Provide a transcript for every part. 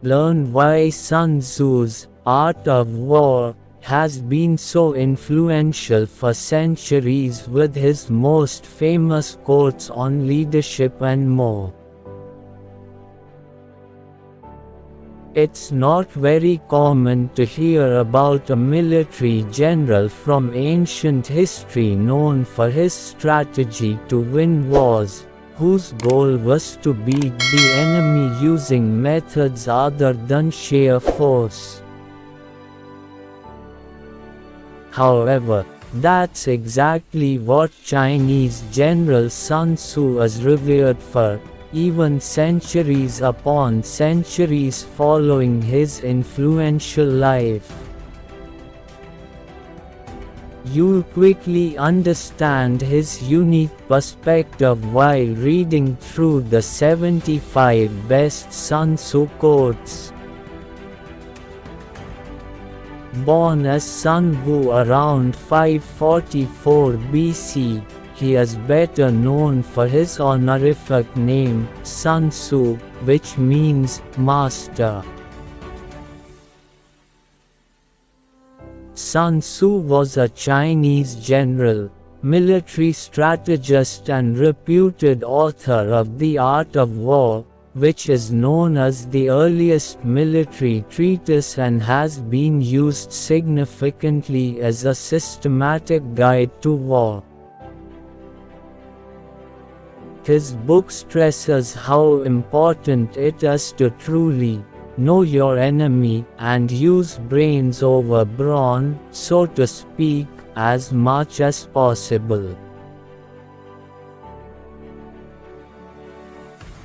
learn why Sun Tzu's Art of War has been so influential for centuries with his most famous quotes on leadership and more. It's not very common to hear about a military general from ancient history known for his strategy to win wars, whose goal was to beat the enemy using methods other than sheer force. However, that's exactly what Chinese General Sun Tzu is revered for, even centuries upon centuries following his influential life. You'll quickly understand his unique perspective while reading through the 75 best Sun Tzu quotes. Born as Sun Wu around 544 BC, he is better known for his honorific name, Sun Tzu, which means master. Sun Tzu was a Chinese general, military strategist and reputed author of The Art of War, which is known as the earliest military treatise and has been used significantly as a systematic guide to war. His book stresses how important it is to truly know your enemy and use brains over brawn, so to speak, as much as possible.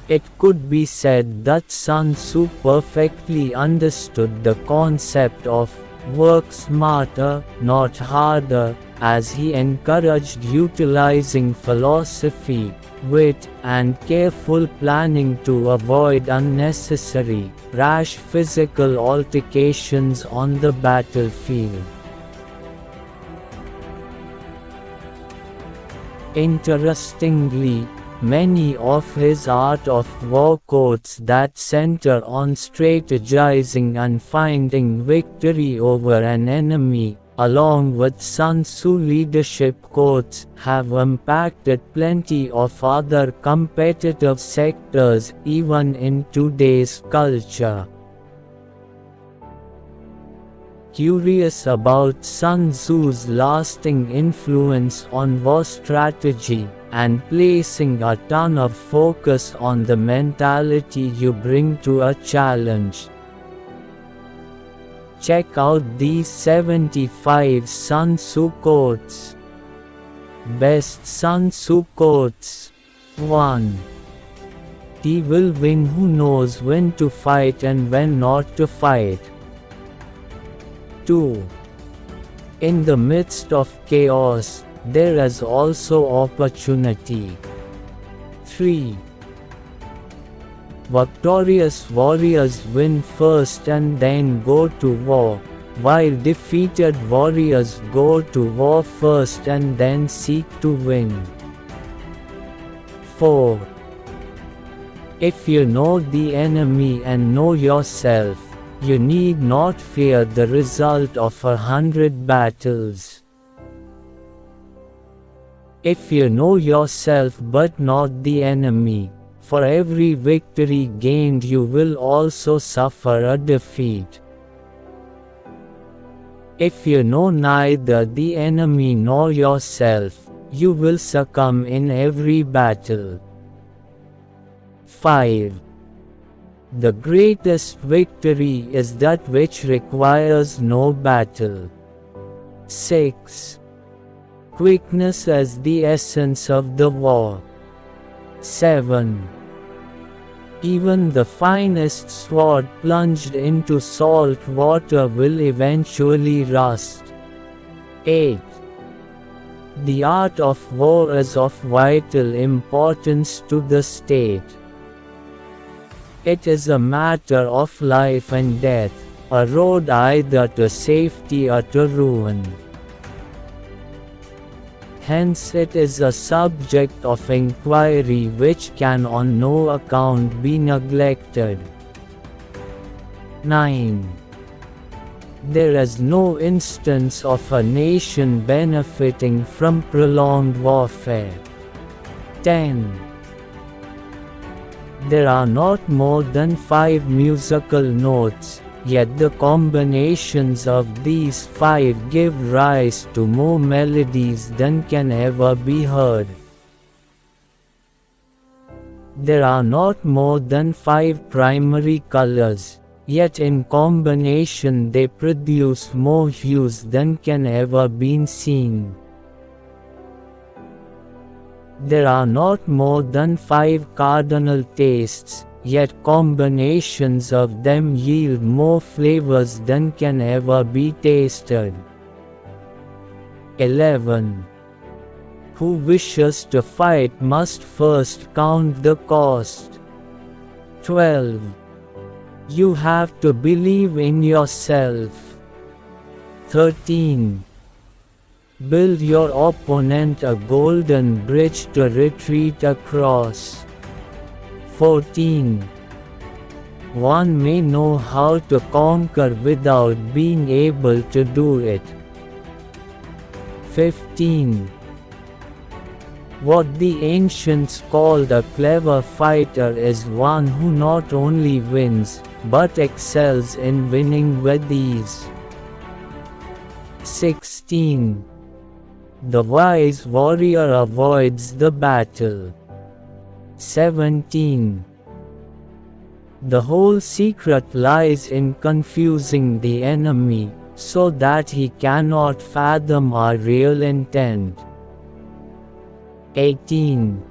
It could be said that Sun Tzu perfectly understood the concept of work smarter, not harder, as he encouraged utilizing philosophy, wit, and careful planning to avoid unnecessary, rash physical altercations on the battlefield. Interestingly, many of his Art of War quotes that center on strategizing and finding victory over an enemy, along with Sun Tzu leadership quotes, have impacted plenty of other competitive sectors even in today's culture. Curious about Sun Tzu's lasting influence on war strategy, and placing a ton of focus on the mentality you bring to a challenge. Check out these 75 Sun Tzu quotes. Best Sun Tzu quotes. 1. He will win who knows when to fight and when not to fight. 2. In the midst of chaos, there is also opportunity. 3. Victorious warriors win first and then go to war, while defeated warriors go to war first and then seek to win. 4. If you know the enemy and know yourself, you need not fear the result of 100 battles. If you know yourself but not the enemy, for every victory gained you will also suffer a defeat. If you know neither the enemy nor yourself, you will succumb in every battle. 5. The greatest victory is that which requires no battle. 6. Quickness is the essence of the war. 7. Even the finest sword plunged into salt water will eventually rust. 8. The art of war is of vital importance to the state. It is a matter of life and death, a road either to safety or to ruin. Hence it is a subject of inquiry which can on no account be neglected. 9. There is no instance of a nation benefiting from prolonged warfare. 10. There are not more than 5 musical notes, yet the combinations of these 5 give rise to more melodies than can ever be heard. There are not more than 5 primary colors, yet in combination they produce more hues than can ever be seen. There are not more than 5 cardinal tastes, yet combinations of them yield more flavors than can ever be tasted. 11. Who wishes to fight must first count the cost. 12. You have to believe in yourself. 13. Build your opponent a golden bridge to retreat across. 14. One may know how to conquer without being able to do it. 15. What the ancients called a clever fighter is one who not only wins, but excels in winning with ease. 16. The wise warrior avoids the battle. 17. The whole secret lies in confusing the enemy, so that he cannot fathom our real intent. 18.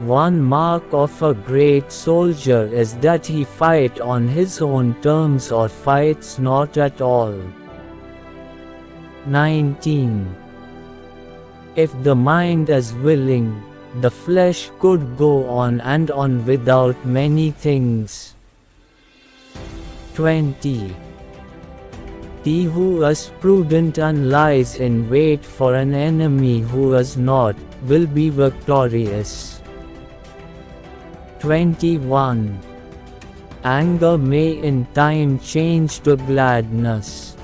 One mark of a great soldier is that he fights on his own terms or fights not at all. 19. If the mind is willing, the flesh could go on and on without many things. 20. He who is prudent and lies in wait for an enemy who is not, will be victorious. 21. Anger may in time change to gladness.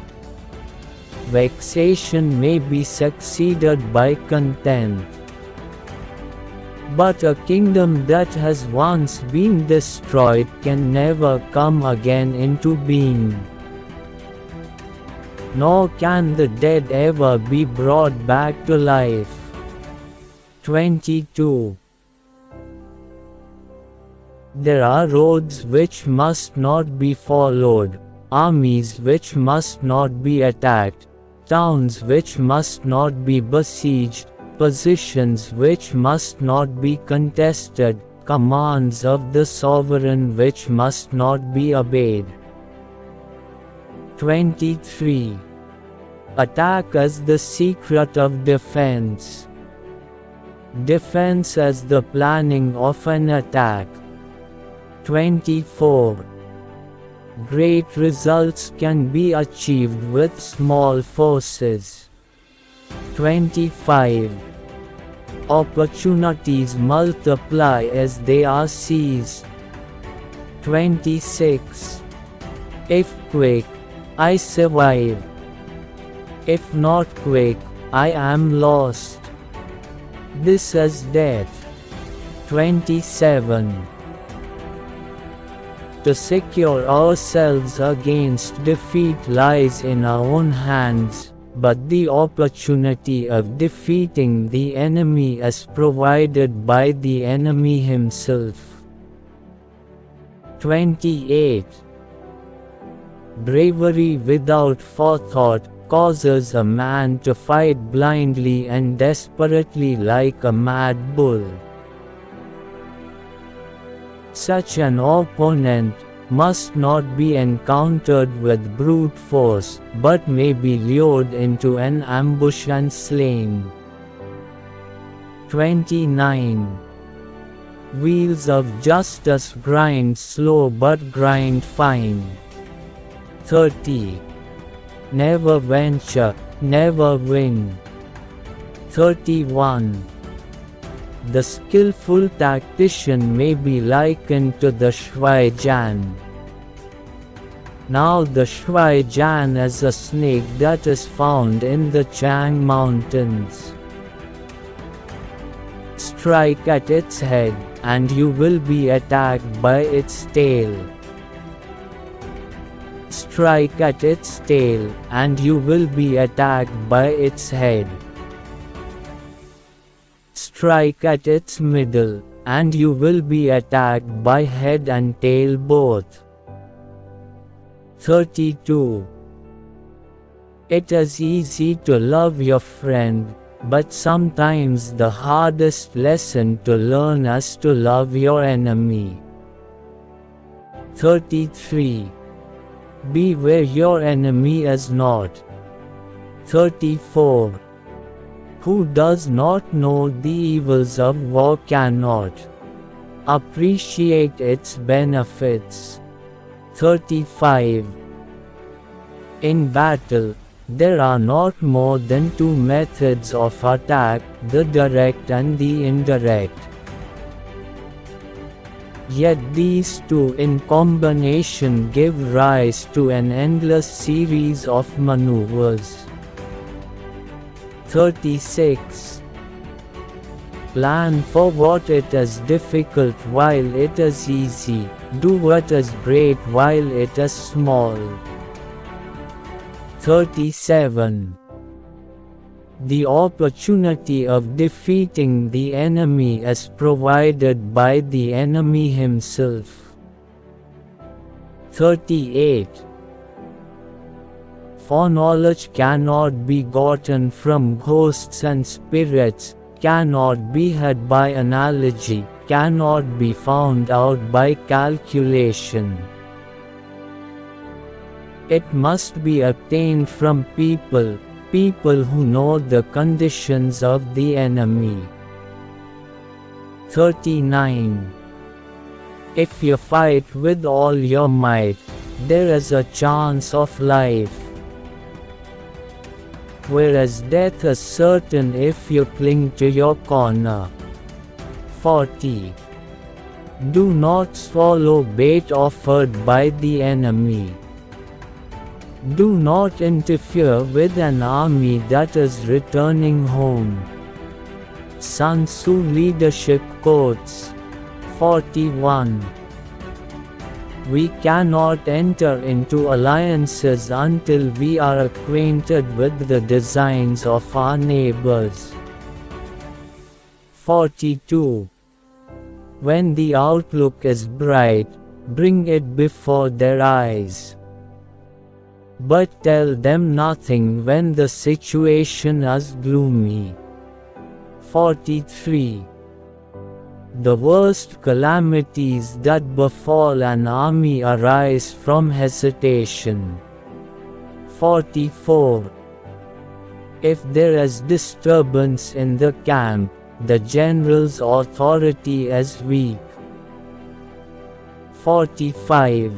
Vexation may be succeeded by content. But a kingdom that has once been destroyed can never come again into being. Nor can the dead ever be brought back to life. 22. There are roads which must not be followed, armies which must not be attacked, towns which must not be besieged, positions which must not be contested, commands of the sovereign which must not be obeyed. 23. Attack is the secret of defense. Defense is the planning of an attack. 24. Great results can be achieved with small forces. 25. Opportunities multiply as they are seized. 26. If quick, I survive. If not quick, I am lost. This is death. 27. To secure ourselves against defeat lies in our own hands, but the opportunity of defeating the enemy is provided by the enemy himself. 28. Bravery without forethought causes a man to fight blindly and desperately like a mad bull. Such an opponent must not be encountered with brute force, but may be lured into an ambush and slain. 29. Wheels of justice grind slow but grind fine. 30. Never venture, never win. 31. The skillful tactician may be likened to the Shwai Jan. Now the Shui Jan is a snake that is found in the Chang Mountains. Strike at its head, and you will be attacked by its tail. Strike at its tail, and you will be attacked by its head. Strike at its middle, and you will be attacked by head and tail both. 32. It is easy to love your friend, but sometimes the hardest lesson to learn is to love your enemy. 33. Be where your enemy is not. 34. Who does not know the evils of war cannot appreciate its benefits. 35. In battle, there are not more than two methods of attack, the direct and the indirect. Yet these two in combination give rise to an endless series of maneuvers. 36. Plan for what it is difficult while it is easy, do what is great while it is small. 37. The opportunity of defeating the enemy is provided by the enemy himself. 38. For knowledge cannot be gotten from ghosts and spirits, cannot be had by analogy, cannot be found out by calculation. It must be obtained from people who know the conditions of the enemy. 39. If you fight with all your might, there is a chance of life. Whereas death is certain if you cling to your corner. 40. Do not swallow bait offered by the enemy. Do not interfere with an army that is returning home. Sun Tzu Leadership Quotes. 41. We cannot enter into alliances until we are acquainted with the designs of our neighbors. 42. When the outlook is bright, bring it before their eyes. But tell them nothing when the situation is gloomy. 43. The worst calamities that befall an army arise from hesitation. 44. If there is disturbance in the camp, the general's authority is weak. 45.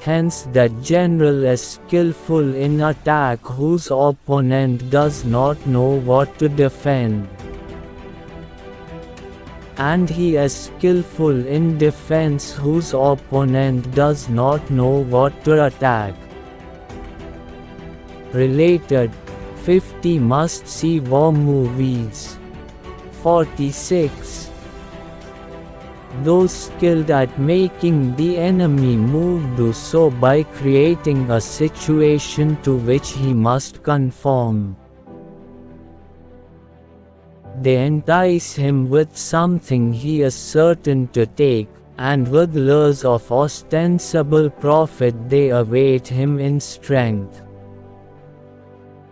Hence that general is skillful in attack whose opponent does not know what to defend. And he is skillful in defense whose opponent does not know what to attack. Related, 50 must-see war movies. 46. Those skilled at making the enemy move do so by creating a situation to which he must conform. They entice him with something he is certain to take, and with lures of ostensible profit they await him in strength.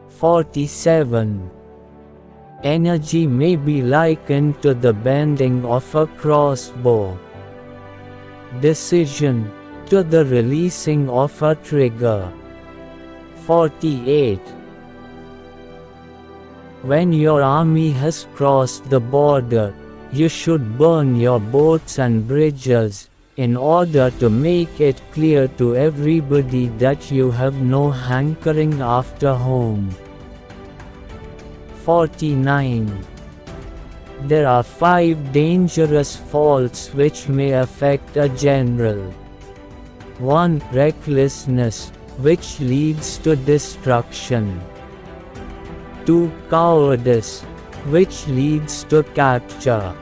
47. Energy may be likened to the bending of a crossbow. Decision, to the releasing of a trigger. 48. When your army has crossed the border, you should burn your boats and bridges, in order to make it clear to everybody that you have no hankering after home. 49. There are 5 dangerous faults which may affect a general. 1. Recklessness, which leads to destruction. 2. Cowardice, which leads to capture.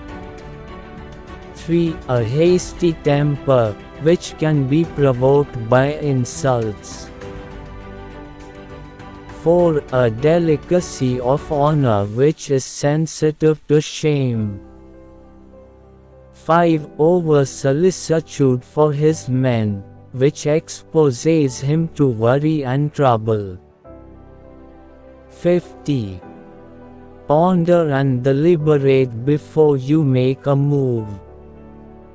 3. A hasty temper, which can be provoked by insults. 4. A delicacy of honor which is sensitive to shame. 5. Over-solicitude for his men, which exposes him to worry and trouble. 50. Ponder and deliberate before you make a move.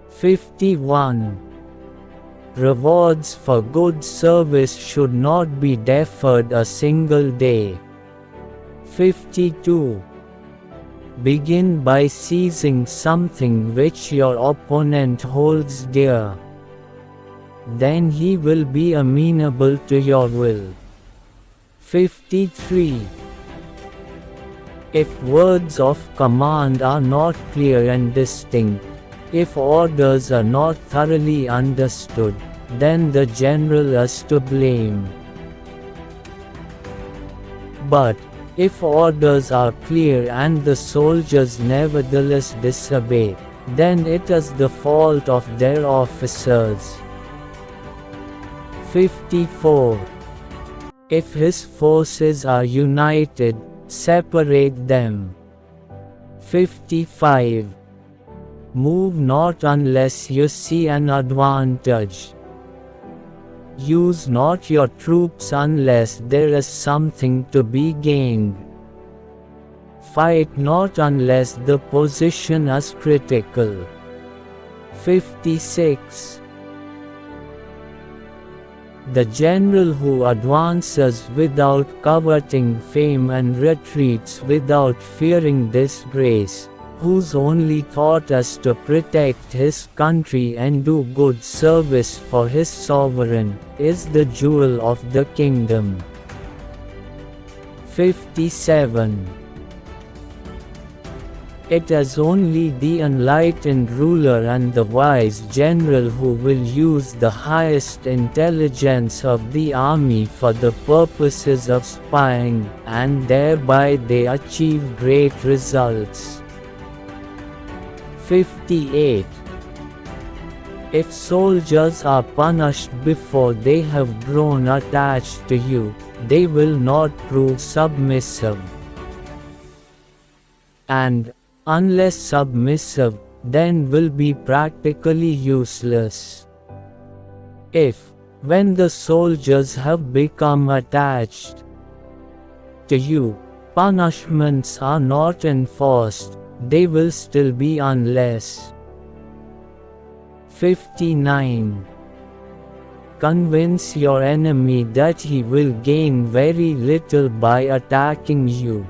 51. Rewards for good service should not be deferred a single day. 52. Begin by seizing something which your opponent holds dear. Then he will be amenable to your will. 53. If words of command are not clear and distinct, if orders are not thoroughly understood, then the general is to blame. But, if orders are clear and the soldiers nevertheless disobey, then it is the fault of their officers. 54. If his forces are united, separate them. 55. Move not unless you see an advantage. Use not your troops unless there is something to be gained. Fight not unless the position is critical. 56. The general who advances without coveting fame and retreats without fearing disgrace, whose only thought is to protect his country and do good service for his sovereign, is the jewel of the kingdom. 57. It is only the enlightened ruler and the wise general who will use the highest intelligence of the army for the purposes of spying, and thereby they achieve great results. 58. If soldiers are punished before they have grown attached to you, they will not prove submissive. And, unless submissive, then will be practically useless. If, when the soldiers have become attached to you, punishments are not enforced, they will still be unless. 59. Convince your enemy that he will gain very little by attacking you.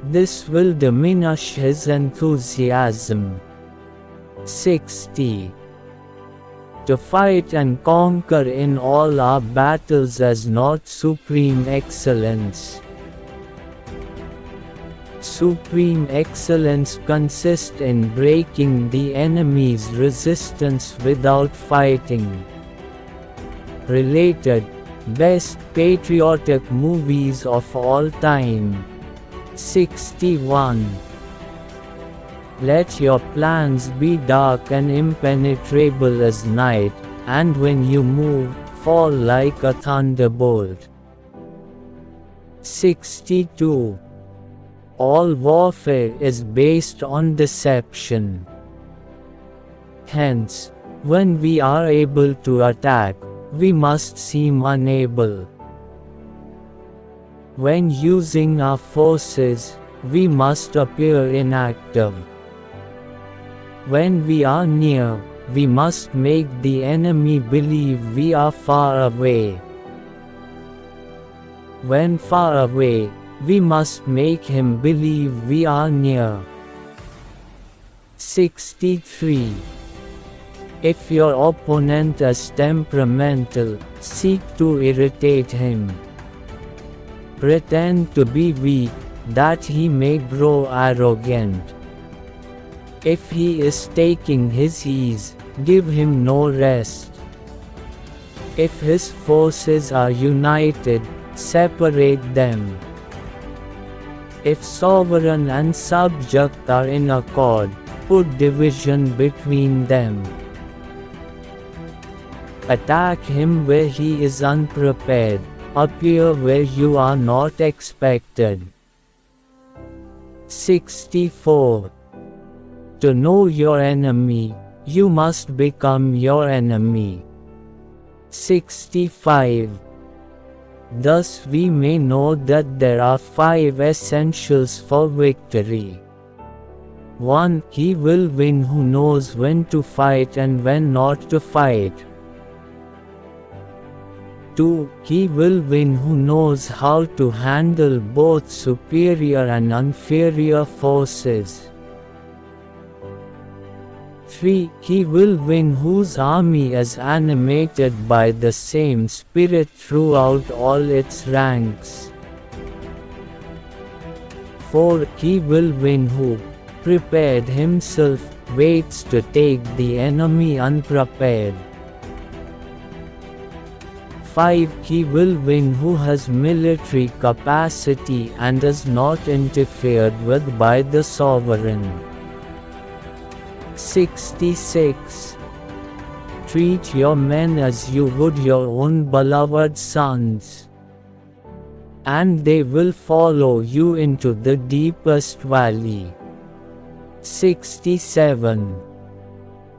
This will diminish his enthusiasm. 60. To fight and conquer in all our battles is not supreme excellence. Supreme excellence consists in breaking the enemy's resistance without fighting. Related, best patriotic movies of all time. 61. Let your plans be dark and impenetrable as night, and when you move, fall like a thunderbolt. 62. All warfare is based on deception. Hence, when we are able to attack, we must seem unable. When using our forces, we must appear inactive. When we are near, we must make the enemy believe we are far away. When far away, we must make him believe we are near. 63. If your opponent is temperamental, seek to irritate him. Pretend to be weak, that he may grow arrogant. If he is taking his ease, give him no rest. If his forces are united, separate them. If sovereign and subject are in accord, put division between them. Attack him where he is unprepared, appear where you are not expected. 64. To know your enemy, you must become your enemy. 65. Thus we may know that there are 5 essentials for victory. 1. He will win who knows when to fight and when not to fight. 2. He will win who knows how to handle both superior and inferior forces. 3. He will win whose army is animated by the same spirit throughout all its ranks. 4. He will win who, prepared himself, waits to take the enemy unprepared. 5. He will win who has military capacity and is not interfered with by the sovereign. 66. Treat your men as you would your own beloved sons, and they will follow you into the deepest valley. 67.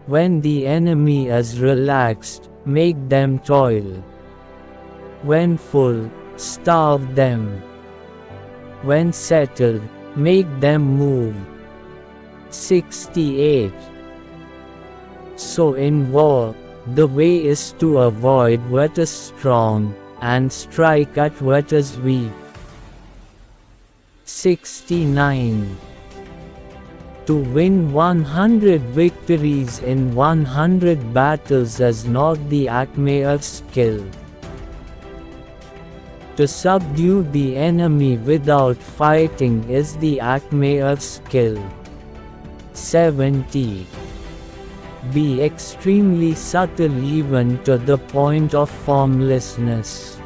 When the enemy is relaxed, make them toil. When full, starve them. When settled, make them move. 68. So in war, the way is to avoid what is strong, and strike at what is weak. 69. To win 100 victories in 100 battles is not the acme of skill. To subdue the enemy without fighting is the acme of skill. 70. Be extremely subtle even to the point of formlessness.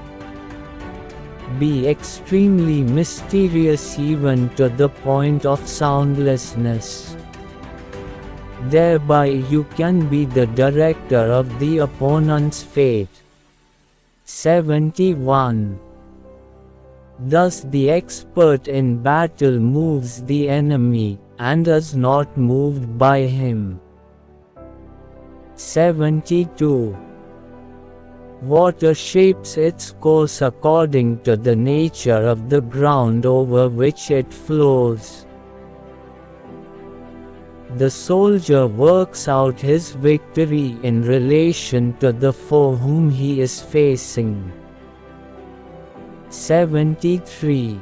Be extremely mysterious even to the point of soundlessness. Thereby you can be the director of the opponent's fate. 71. Thus the expert in battle moves the enemy, and is not moved by him. 72. Water shapes its course according to the nature of the ground over which it flows. The soldier works out his victory in relation to the foe whom he is facing. 73.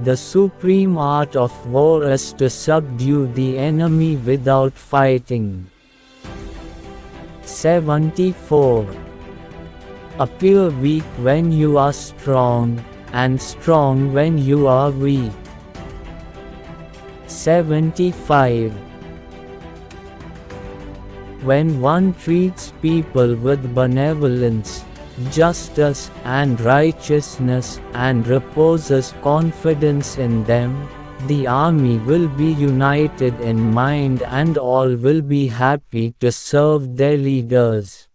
The supreme art of war is to subdue the enemy without fighting. 74. Appear weak when you are strong, and strong when you are weak. 75. When one treats people with benevolence, justice, and righteousness, and reposes confidence in them, the army will be united in mind and all will be happy to serve their leaders.